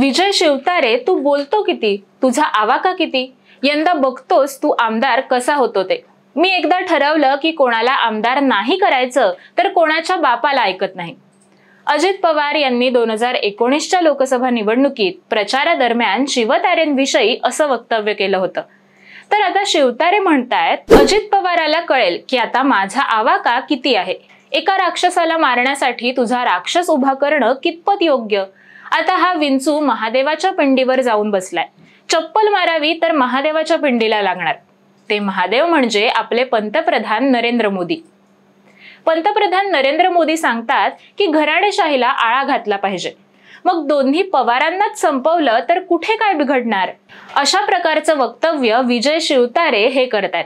विजय शिवतारे, तू बोलतो किती, तुझा आवाका किती, यंदा बघतोस तू आमदार कसा होतो ते। मी एकदा ठरवलं की कोणाला आमदार नाही करायचं तर कोणाच्या बापाला ऐकत नाही। अजित पवार यांनी 2019च्या लोकसभा निवडणुकीत प्रचारादरम्यान शिवतारेंविषयी असं वक्तव्य केलं होतं। तर आता शिवतारे म्हणतायत, अजित पवाराला कळेल की आता माझा आवाका किती आहे। एका राक्षसाला मारण्यासाठी तुझा राक्षस उभा करणं कितपत योग्य। आता हा विंचू महादेवाच्या पिंडीवर जाऊन बसलाय, चप्पल मारावी तर महादेवाच्या पिंडीला लागणार। ते महादेव म्हणजे आपले पंतप्रधान नरेंद्र मोदी। पंतप्रधान नरेंद्र मोदी सांगतात की घराणेशाहीला आळा घातला पाहिजे, मग दोन्ही पवारांनाच संपवलं तर कुठे काय बिघडणार। अशा प्रकारचं वक्तव्य विजय शिवतारे हे करतात।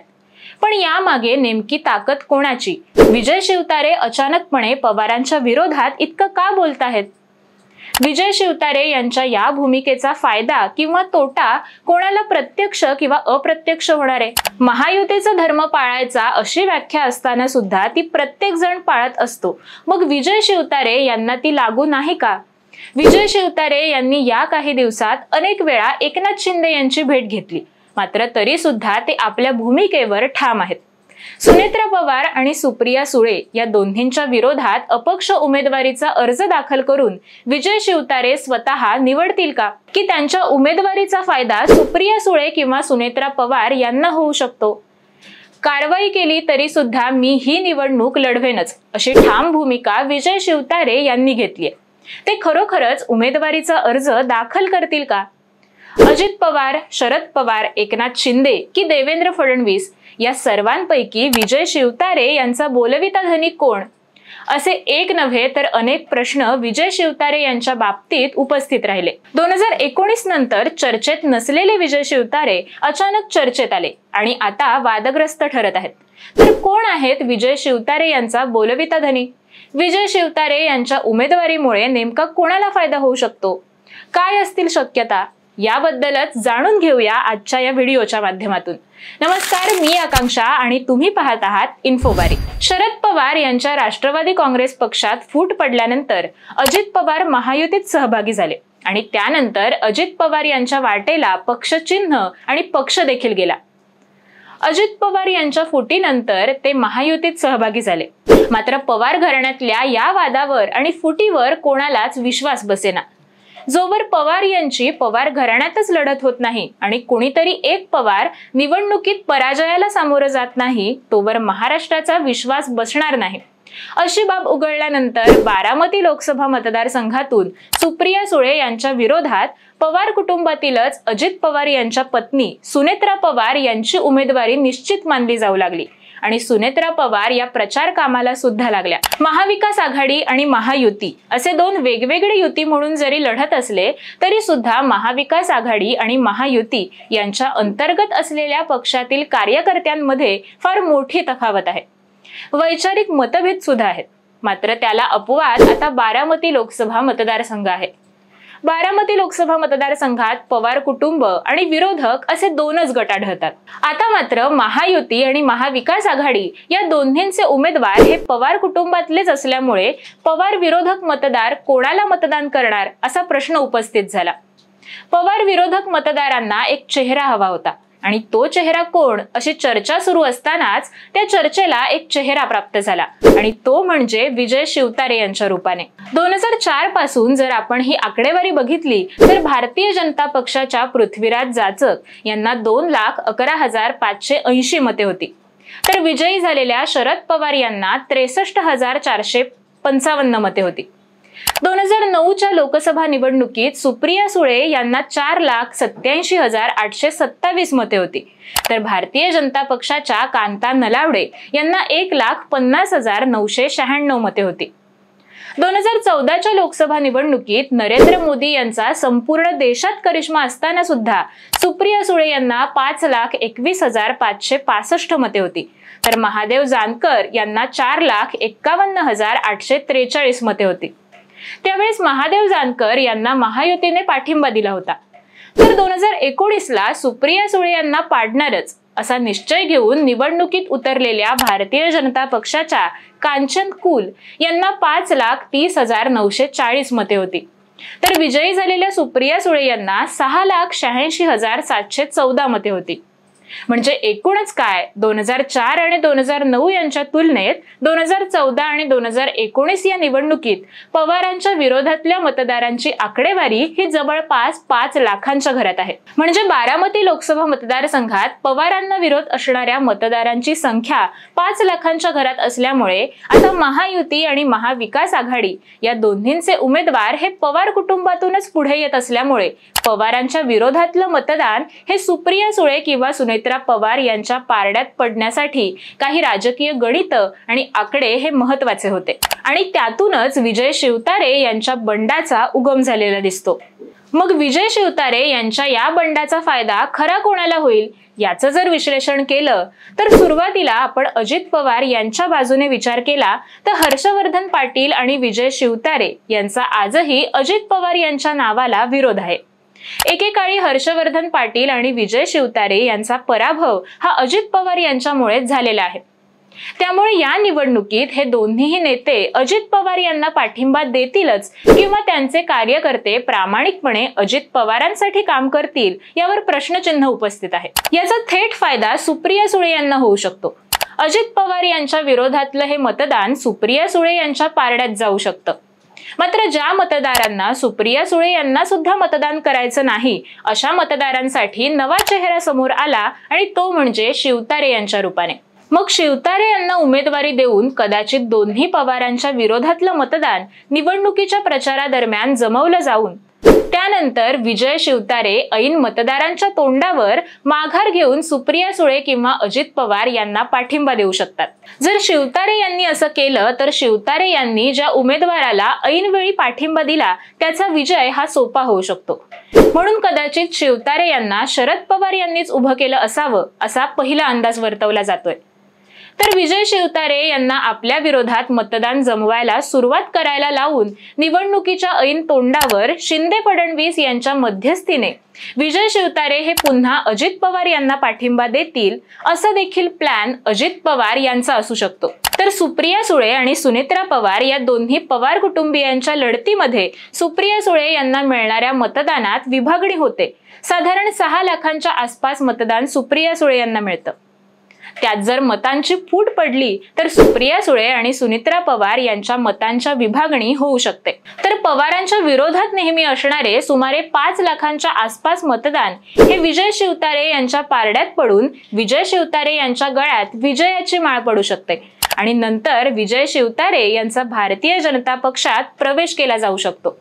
पण यामागे नेमकी ताकद कोणाची? विजय शिवतारे अचानकपणे पवारांच्या विरोधात इतकं का बोलताहेत? विजय शिवतारे यांच्या या भूमिकेचा फायदा किंवा तोटा कोणाला प्रत्यक्ष किंवा अप्रत्यक्ष होणार आहे? महायुतीचा धर्म पाळायचा अशी व्याख्या असताना सुद्धा ती प्रत्येक जण पाळत असतो, मग विजय शिवतारे यांना ती लागू नाही का? विजय शिवतारे यांनी या काही दिवसात अनेक वेळा एकनाथ शिंदे यांची भेट घेतली, मात्र तरी सुद्धा ते आपल्या भूमिकेवर ठाम आहेत। सुनेत्रा पवार आणि सुप्रिया सुळे या दोन्हींच्या विरोधात अपक्ष उमेदवारीचा अर्ज दाखल करून विजय शिवतारे स्वतः निवडतील का, की त्यांच्या उमेदवारीचा फायदा सुप्रिया सुळे किंवा सुनेत्रा पवार यांना होऊ शकतो? कारवाई केली तरी सुद्धा मी ही निवडणूक लढवेनच अशी ठाम भूमिका विजय शिवतारे यांनी घेतलीय। ते खरोखरच उमेदवारीचा अर्ज दाखल करतील का? अजित पवार, शरद पवार, एकनाथ शिंदे की देवेंद्र फडणवीस या सर्वांपैकी विजय शिवतारे यांचा बोलविता धनी कोण? असे एक नव्हे तर अनेक प्रश्न विजय शिवतारे यांच्या बाबतीत उपस्थित राहिले। 2019 नंतर चर्चेत नसलेले विजय शिवतारे अचानक चर्चेत आले आणि आता वादग्रस्त ठरत आहेत। तर कोण आहेत विजय शिवतारे यांचा बोलविता धनी? विजय शिवतारे यांच्या उमेदवारीमुळे नेमका कोणाला फायदा होऊ शकतो? काय असतील शक्यता? याबद्दलच जाणून घेऊया आजच्या या व्हिडिओच्या माध्यमातून। नमस्कार, मी आकांक्षा आणि तुम्ही पाहत आहात इन्फोबारी। शरद पवार यांच्या राष्ट्रवादी काँग्रेस पक्षात फूट पडल्यानंतर अजित पवार महायुतीत सहभागी झाले आणि त्यानंतर अजित पवार यांच्या वाटेला पक्षचिन्ह आणि पक्ष देखील गेला। अजित पवार यांच्या फुटीनंतर ते महायुतीत सहभागी झाले, मात्र पवार घराण्यातल्या या वादावर आणि फुटीवर कोणालाच विश्वास बसेना। जोवर पवार यांची पवार घराण्यातच लढत होत नाही आणि कोणीतरी एक पवार निवडणुकीत पराजयाला सामोरं जात नाही, तोवर महाराष्ट्राचा विश्वास बसणार नाही। अशी बाब उघडल्यानंतर बारामती लोकसभा मतदारसंघातून सुप्रिया सुळे यांच्या विरोधात पवार कुटुंबातीलच अजित पवार यांच्या पत्नी सुनेत्रा पवार यांची उमेदवारी निश्चित मानली जाऊ लागली आणि सुनेत्रा पवार या प्रचार कामाला सुद्धा लागल्या। महाविकास आघाडी आणि महायुती असे दोन वेगवेगळे युती म्हणून जरी लढत असले तरी सुद्धा महाविकास आघाडी आणि महायुती यांच्या अंतर्गत असलेल्या पक्षातील कार्यकर्त्यांमध्ये फार मोठी तफावत आहे। वैचारिक मतभेद सुद्धा आहेत, मात्र त्याला अपवाद आता बारामती लोकसभा मतदारसंघ आहे। बारामती लोकसभा मतदारसंघात पवार कुटुंब आणि विरोधक असे दोनच गट आढळतात। आता मात्र महायुती आणि महाविकास आघाडी या दोन्हींचे उमेदवार हे पवार कुटुंबातलेच असल्यामुळे पवार विरोधक मतदार कोणाला मतदान करणार असा प्रश्न उपस्थित झाला। पवार विरोधक मतदारांना एक चेहरा हवा होता आणि तो चेहरा कोण अशी चर्चा सुरू असतानाच त्या चर्चेला एक चेहरा प्राप्त झाला आणि तो म्हणजे विजय शिवतारे यांच्या रूपाने। 2004 पासून जर आपण ही आकडेवारी बघितली तर भारतीय जनता पक्षाच्या पृथ्वीराज जाचक यांना 2,11,580 मते होती, तर विजयी झालेल्या शरद पवार यांना 63,455 मते होती। 2009च्या लोकसभा निवडणुकीत सुप्रिया सुळे यांना 4,87,827 मते होती, तर भारतीय जनता पक्षाच्या कांता नलावडे यांना 1,50,996 मते होती। 2014च्या लोकसभा निवडणुकीत नरेंद्र मोदी यांचा संपूर्ण देशात करिश्मा असताना सुद्धा सुप्रिया सुळे यांना 5,21,565 मते होती, तर महादेव जानकर यांना 4,51,843 मते होती। त्यावेळेस महादेव जानकर यांना महायुतीने पाठिंबा दिला होता। तर 2019ला सुप्रिया सुळे यांना पाडणारच असा निश्चय घेऊन निवडणुकीत उतरलेल्या भारतीय जनता पक्षाच्या कांचन कुल यांना 5,30,940 मते होती, तर विजयी झालेल्या सुप्रिया सुळे यांना 6,86,714 मते होती. म्हणजे एकूणच काय 2004 आणि 2009 यांच्या तुलनेत 2014 आणि 2019 या निवडणुकीत पवारांच्या विरोधातल्या मतदारांची आकडेवारी ही जवळपास 5 लाखांच्या घरात आहे. म्हणजे बारामती लोकसभा मतदारसंघात पवारांना विरोध असणाऱ्या मतदारांची संख्या 5 लाखांच्या घरात असल्यामुळे आता महायुती आणि महाविकास आघाडी या दोन्हींचे उमेदवार हे पवार कुटुंबातूनच पुढे येत असल्यामुळे पवारांच्या विरोधातलं मतदान हे सुप्रिया सुळे किंवा सुनेत्रा पवार यांच्या पारड्यात पडण्यासाठी काही राजकीय गणित आणि आकडे हे महत्त्वाचे होते आणि त्यातूनच विजय शिवतारे यांच्या बंडाचा उगम झालेला दिसतो. मग विजय शिवतारे यांच्या या बंडाचा फायदा खरा कोणाला होईल याचं जर विश्लेषण केलं तर सुरुवातीला आपण अजित पवार यांच्या बाजूने विचार केला तर हर्षवर्धन पाटील आणि विजय शिवतारे यांचा आजही अजित पवार यांच्या नावाला विरोध आहे. एकेकाळी हर्षवर्धन पाटील आणि विजय शिवतारे यांचा पराभव हा अजित पवार यांच्यामुळेच झालेला आहे. त्यामुळे या निवडणुकीत हे दोन्हीही नेते अजित पवार यांना पाठिंबा देतीलच किंवा त्यांचे कार्यकर्ते प्रामाणिकपणे अजित पवारांसाठी काम करतील यावर प्रश्नचिन्ह उपस्थित आहे. याचा थेट फायदा सुप्रिया सुळे यांना होऊ शकतो. अजित पवार यांच्या विरोधातलं हे मतदान सुप्रिया सुळे यांच्या पारड्यात जाऊ शकतं. मात्र ज्या मतदारांना सुप्रिया सुळे यांना सुद्धा मतदान करायचं नाही अशा मतदारांसाठी नवा चेहरा समोर आला आणि तो म्हणजे शिवतारे यांच्या रूपाने. मग शिवतारे यांना उमेदवारी देऊन कदाचित दोन्ही पवारांच्या विरोधातलं मतदान निवडणुकीच्या प्रचारादरम्यान जमवलं जाऊन त्यानंतर विजय शिवतारे ऐन मतदारांच्या तोंडावर माघार घेऊन सुप्रिया सुळे किंवा अजित पवार यांना पाठिंबा देऊ शकतात. जर शिवतारे यांनी असं केलं तर शिवतारे यांनी ज्या उमेदवाराला ऐनवेळी पाठिंबा दिला त्याचा विजय हा सोपा होऊ शकतो. म्हणून कदाचित शिवतारे यांना शरद पवार यांनीच उभं केलं असावं असा पहिला अंदाज वर्तवला जातोय. तर विजय शिवतारे यांना आपल्या विरोधात मतदान जमवायला सुरुवात करायला लावून निवडणुकीच्या ऐन तोंडावर शिंदे फडणवीस यांच्या मध्यस्थीने विजय शिवतारे हे पुन्हा अजित पवार यांना पाठिंबा देतील असा देखील प्लॅन अजित पवार यांचा असू शकतो. तर सुप्रिया सुळे आणि सुनेत्रा पवार या दोन्ही पवार कुटुंबियांच्या लढतीमध्ये सुप्रिया सुळे यांना मिळणाऱ्या मतदानात विभागणी होते. साधारण 6 लाखांच्या आसपास मतदान सुप्रिया सुळे यांना मिळतं. त्यात जर मतांची फूट पडली तर सुप्रिया सुळे आणि सुनेत्रा पवार यांच्या मतांच्या विभागणी होऊ शकते. तर पवारांच्या विरोधात नेहमी असणारे सुमारे 5 लाखांच्या आसपास मतदान हे विजय शिवतारे यांच्या पारड्यात पडून विजय शिवतारे यांच्या गळ्यात विजयाची माळ पडू शकते आणि नंतर विजय शिवतारे यांचा भारतीय जनता पक्षात प्रवेश केला जाऊ शकतो.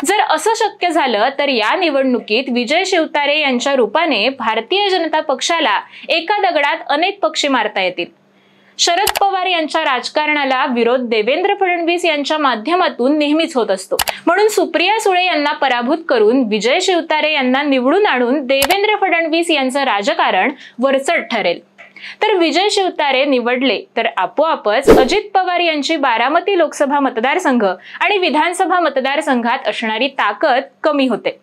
जर असं शक्य झालं तर या निवडणुकीत विजय शिवतारे यांच्या रूपाने भारतीय जनता पक्षाला एका दगडात अनेक पक्षी मारता येतील. शरद पवार यांच्या राजकारणाला विरोध देवेंद्र फडणवीस यांच्या माध्यमातून नेहमीच होत असतो. म्हणून सुप्रिया सुळे यांना पराभूत करून विजय शिवतारे यांना निवडून आणून देवेंद्र फडणवीस यांचं राजकारण वरचढ ठरेल. तर विजय शिवतारे निवडले तर आपोआपच अजित पवार यांची बारामती लोकसभा मतदारसंघ आणि विधानसभा मतदारसंघात असणारी ताकद कमी होते.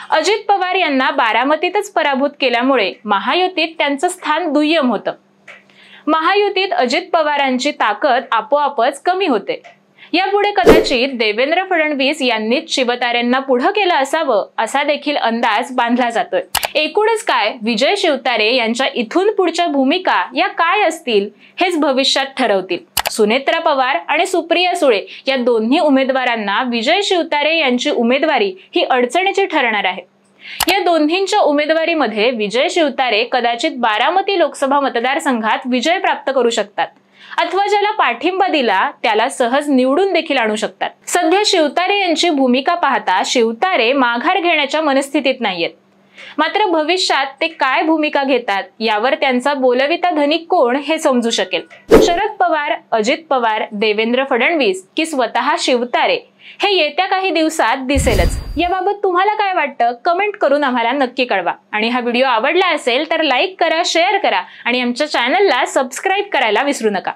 अजित पवार यांना बारामतीतच पराभूत केल्यामुळे महायुतीत त्यांचं स्थान दुय्यम होतं. महायुतीत अजित पवारांची ताकद आपोआपच कमी होते. यापुढे कदाचित देवेंद्र फडणवीस यांनीच शिवतारेंना पुढे केलं असावं असा देखील अंदाज बांधला जातोय. एकूणच काय विजय शिवतारे यांच्या इथून पुढच्या भूमिका या काय असतील हेच भविष्यात ठरवतील. सुनेत्रा पवार आणि सुप्रिया सुळे या दोन्ही उमेदवारांना विजय शिवतारे यांची उमेदवारी ही अडचणीची ठरणार आहे. या दोन्हींच्या उमेदवारीमध्ये विजय शिवतारे कदाचित बारामती लोकसभा मतदारसंघात विजय प्राप्त करू शकतात अथवा ज्याला पाठिंबा दिला त्याला सहज निवडून देखील आणू शकतात. सध्या शिवतारे यांची भूमिका पाहता शिवतारे माघार घेण्याच्या मनस्थितीत नाहीयेत. मात्र भविष्यात ते काय भूमिका घेतात यावर त्यांचा बोलविता धनिक कोण हे समजू शकेल. शरद पवार, अजित पवार, देवेंद्र फडणवीस की स्वतः शिवतारे हे येत्या काही दिवसात दिसेलच. याबाबत तुम्हाला काय वाटतं कमेंट करून आम्हाला नक्की कळवा. आणि हा व्हिडिओ आवडला असेल तर लाईक करा, शेअर करा आणि आमच्या चॅनलला सबस्क्राईब करायला विसरू नका.